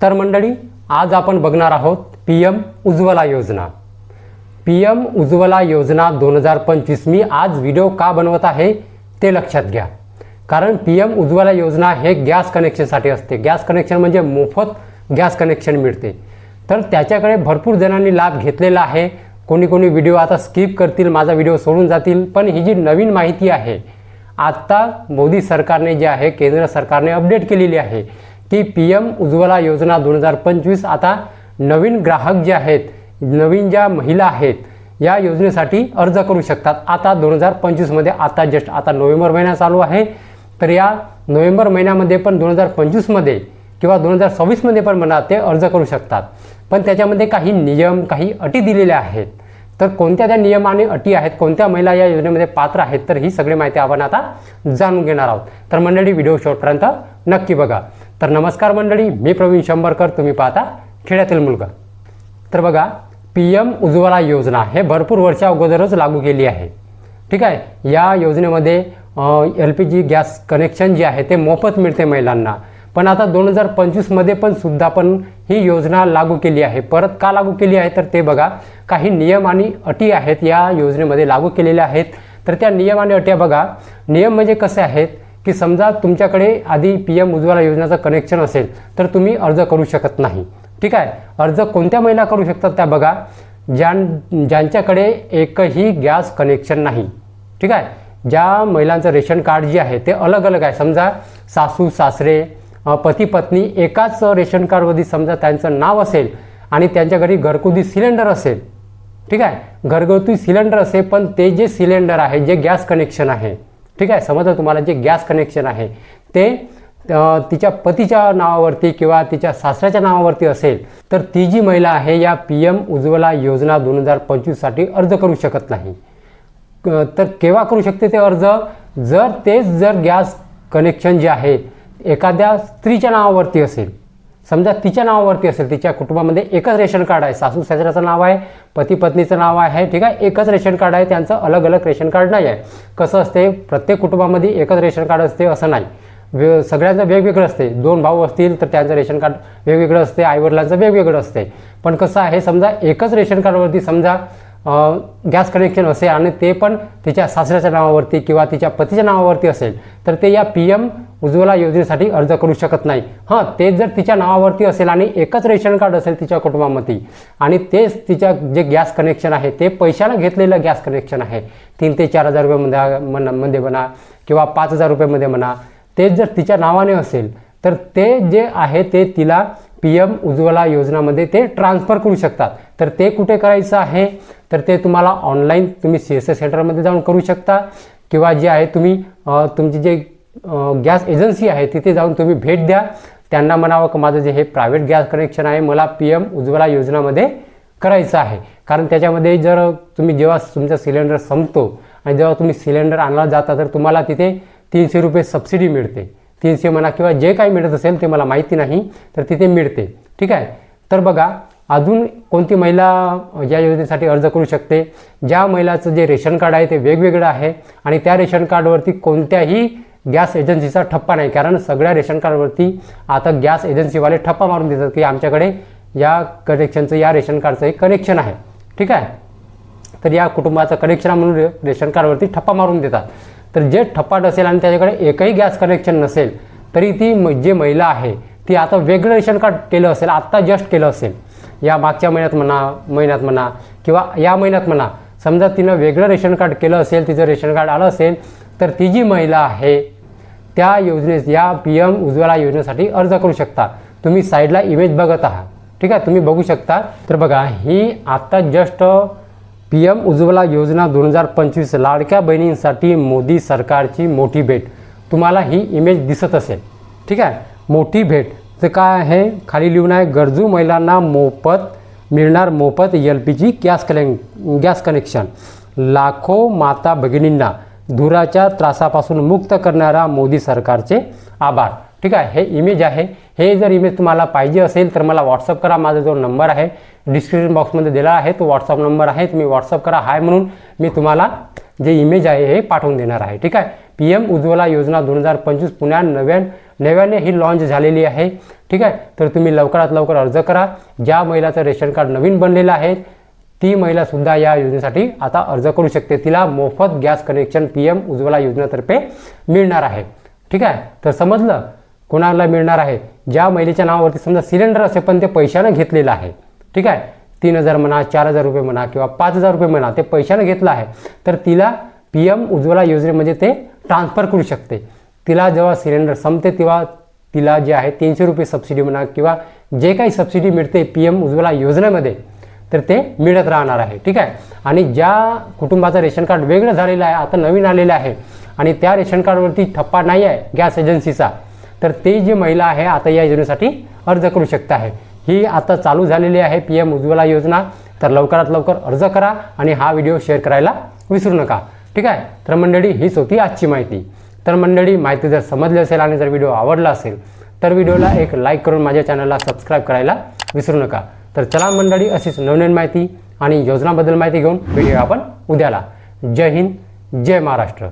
तर मंडळी, आज आपण बघणार आहोत PM उज्ज्वला योजना। PM उज्ज्वला योजना 2025। मी आज व्हिडिओ का बनवत आहे ते लक्षात घ्या, कारण PM उज्ज्वला योजना हे गॅस कनेक्शनसाठी असते। गॅस कनेक्शन म्हणजे मोफत गॅस कनेक्शन मिळते, तर त्याच्याकडे भरपूर जणांनी लाभ घेतलेला आहे। कोणी कोणी व्हिडिओ आता स्किप करतील, माझा व्हिडिओ सोडून जातील, पण ही जी नवीन माहिती आहे आता मोदी सरकारने जे आहे, केंद्र सरकारने अपडेट केलेली आहे की PM उज्ज्वला योजना 2025 आता नवीन ग्राहक जे आहेत, नवीन ज्या महिला आहेत या योजनेसाठी अर्ज करू शकतात। आता 2025 मध्ये आता नोव्हेंबर महिना चालू आहे, तर या नोव्हेंबर महिन्यामध्ये पण 2025 मध्ये किंवा 2026 मध्ये पण म्हणा ते अर्ज करू शकतात। पण त्याच्यामध्ये काही नियम, काही अटी दिलेल्या आहेत। तर कोणत्या त्या नियम आणि अटी आहेत, कोणत्या महिला या योजनेमध्ये पात्र आहेत, तर ही सगळी माहिती आपण आता जाणून घेणार आहोत। तर मंडळी, व्हिडिओ शेवटपर्यंत नक्की बघा। तर नमस्कार मंडळी, मी प्रवीण शंभरकर, तुम्ही पाहता खेड्यातील मुलगा। तर बघा, PM उज्ज्वला योजना हे भरपूर वर्षा अगोदरच लागू केली आहे। ठीक आहे, या योजनेमध्ये LPG गॅस कनेक्शन जे आहे ते मोफत मिळते महिलांना। पण आता 2025 मध्ये पण सुद्धा ही योजना लागू केली आहे। परत का लागू केली आहे तर ते बघा, काही नियम आणि अटी आहेत या योजनेमध्ये लागू केलेल्या आहेत। तर त्या नियम आणि अटी बघा। नियम म्हणजे कसे आहेत की समजा तुमच्याकडे आधी PM उज्ज्वला योजनेचं कनेक्शन असेल तर तुम्ही अर्ज करू शकत नाही। ठीक आहे, अर्ज कोणत्या महिला करू शकतात त्या बघा, ज्यांच्याकडे एकही गॅस कनेक्शन नाही। ठीक आहे, ज्या महिलांचं रेशन कार्ड जे आहे ते अलग अलग आहे, समजा सासू सासरे पती पत्नी एकाच रेशन कार्डमध्ये समजा त्यांचं नाव असेल आणि त्यांच्या घरी घरगुती सिलेंडर असेल। ठीक आहे, घरगुती सिलेंडर असेल, पण ते जे सिलेंडर आहे, जे गॅस कनेक्शन आहे, ठीक आहे, समजा तुम्हाला जे गॅस कनेक्शन आहे ते तिच्या पतीच्या नावावरती किंवा तिच्या सासऱ्याच्या नावावरती असेल, तर ती जी महिला आहे या PM उज्ज्वला योजना 2025 साठी अर्ज करू शकत नाही। तर केव्हा करू शकते ते अर्ज, जर गॅस कनेक्शन जे आहे एखाद्या स्त्रीच्या नावावरती असेल, समजा तिच्या नावावरती असेल, तिच्या कुटुंबामध्ये एकच रेशन कार्ड आहे, सासू सासऱ्याचं नाव आहे, पती पत्नीचं नाव आहे, ठीक आहे, एकच रेशन कार्ड आहे, त्यांचं अलग अलग रेशन कार्ड नाही आहे। कसं असते, प्रत्येक कुटुंबामध्ये एकच रेशन कार्ड असते असं नाही, सगळ्यांचं वेगवेगळं असते। दोन भाऊ असतील तर त्यांचं रेशन कार्ड वेगवेगळं असते, आईवडिलांचं वेगवेगळं असते। पण कसं आहे, समजा एकच रेशन कार्डवरती समजा गॅस कनेक्शन असेल आणि ते पण तिच्या सासऱ्याच्या नावावरती किंवा तिच्या पतीच्या नावावरती असेल, तर ते या PM उज्ज्वला योजनेसाठी अर्ज करू शकत नाही। हां, ते जर तिच्या नावावरती असेल आणि एकच रेशन कार्ड असेल तिच्या कुटुंबामध्ये आणि तेच तिच्या जे गॅस कनेक्शन आहे ते पैशानं घेतलेलं गॅस कनेक्शन आहे, 3 ते 4 हजार रुपये म्हणा किंवा 5,000 रुपयेमध्ये म्हणा, ते जर तिच्या नावाने असेल तर ते जे आहे ते तिला PM उज्ज्वला योजनामध्ये ते ट्रान्सफर करू शकतात। तर ते कुठे करायचं आहे, तर ते तुम्हाला ऑनलाईन तुम्ही CSS सेंटरमध्ये जाऊन करू शकता किंवा जे आहे तुम्ही तुमची जे गॅस एजन्सी आहे तिथे जाऊन तुम्ही भेट द्या, त्यांना म्हणावं की माझं जे हे प्रायव्हेट गॅस कनेक्शन आहे मला PM उज्ज्वला योजनामध्ये करायचं आहे। कारण त्याच्यामध्ये जर तुम्ही जेव्हा तुमचा सिलेंडर संपतो आणि जेव्हा तुम्ही सिलेंडर आणायला जाता तर तुम्हाला तिथे 300 रुपये सबसिडी मिळते, 300 म्हणा किंवा जे काही मिळत असेल ते मला माहिती नाही, तर तिथे मिळते। ठीक आहे, तर बघा अजून कोणती महिला या योजनेसाठी अर्ज करू शकते, ज्या महिलाचं जे रेशन कार्ड आहे ते वेगवेगळं आहे आणि त्या रेशन कार्डवरती कोणत्याही गॅस एजन्सीचा ठप्पा नाही। कारण सगळ्या रेशन कार्डवरती आता गॅस एजन्सीवाले ठप्पा मारून देतात की आमच्याकडे या कनेक्शनचं, या रेशन कार्डचं एक कनेक्शन आहे। ठीक आहे, तर या कुटुंबाचं कनेक्शन म्हणून रेशन कार्डवरती ठप्पा मारून देतात। तर जे ठप्पाट असेल आणि त्याच्याकडे एकही गॅस कनेक्शन नसेल तरी ती जे महिला आहे ती आता वेगळं रेशन कार्ड केलं असेल, आत्ता जस्ट केलं असेल, या मागच्या महिन्यात म्हणा किंवा या महिन्यात म्हणा, समजा तिनं वेगळं रेशन कार्ड केलं असेल, तिचं रेशन कार्ड आलं असेल, तर ती जी महिला आहे त्या योजनेस, या PM उज्ज्वला योजनेसाठी अर्ज करू शकता। तुम्ही साईडला इमेज बघत आहात, ठीक आहे, तुम्ही बघू शकता। तर बघा, ही आत्ता जस्ट PM उज्ज्वला योजना 2025 लाडक्या बहिणींसाठी मोदी सरकारची मोठी भेट, तुम्हाला ही इमेज दिसत असेल। ठीक आहे, मोठी भेट तर काय आहे, खाली लिहून आहे, गरजू महिलांना मिळणार मोफत LPG गॅस कनेक्शन, लाखो माता भगिनींना धुराच्या त्रासापासून मुक्त करणारा मोदी सरकारचे आभार। ठीक आहे, हे इमेज आहे। हे जर इमेज तुम्हाला पाहिजे असेल तर मला व्हॉट्सअप करा, माझा जो नंबर आहे डिस्क्रिप्शन बॉक्समध्ये दिला आहे तो व्हॉट्सअप नंबर आहे, तुम्ही व्हॉट्सअप करा हाय म्हणून, मी तुम्हाला जे इमेज आहे हे पाठवून देणार आहे। ठीक आहे, PM उज्ज्वला योजना 2025 पुन्हा नव्याने ही लॉन्च झालेली आहे. ठीक आहे, तर तुम्ही लवकरात लवकर अर्ज करा. ज्या महिलाचं रेशन कार्ड नवीन बनलेलं आहे ती महिलासुद्धा या योजनेसाठी आता अर्ज करू शकते. तिला मोफत गॅस कनेक्शन PM उज्ज्वला योजनेतर्फे मिळणार आहे. ठीक आहे, तर समजलं कोणाला मिळणार आहे? ज्या महिलेच्या नावावरती समजा सिलेंडर असे पण ते पैशानं घेतलेलं आहे. ठीक आहे, 3,000 म्हणा, 4,000 रुपये म्हणा किंवा 5,000 रुपये म्हणा, ते पैशानं घेतलं आहे तर तिला PM उज्ज्वला योजनेमध्ये ते ट्रान्सफर करू शकते. तिला जेव्हा सिलेंडर संपते तेव्हा तिला जे आहे 300 रुपये सबसिडी म्हणा किंवा जे काही सबसिडी मिळते PM उज्ज्वला योजनेमध्ये तर ते मिळत राहणार आहे. ठीक आहे, आणि ज्या कुटुंबाचं रेशन कार्ड वेगळं झालेलं आहे, आता नवीन आलेलं आहे आणि त्या रेशन कार्डवरती ठप्पा नाही आहे गॅस एजन्सीचा, तर ते जी महिला आहे आता या योजनेसाठी अर्ज करू शकते आहे. ही आता चालू झालेली आहे PM उज्ज्वला योजना. तर लवकरात लवकर अर्ज करा आणि हा व्हिडिओ शेअर करायला विसरू नका. ठीक आहे, तर मंडळी हीच होती आजची माहिती. तर मंडळी माहिती जर समजली असेल आणि जर व्हिडिओ आवडला असेल तर व्हिडिओला एक लाईक करून माझ्या चॅनलला सबस्क्राईब करायला विसरू नका. तर चला मंडळी, अशीच नवनवीन माहिती आणि योजनाबद्दल माहिती घेऊन व्हिडिओ आपण उद्याला. जय हिंद, जय महाराष्ट्र.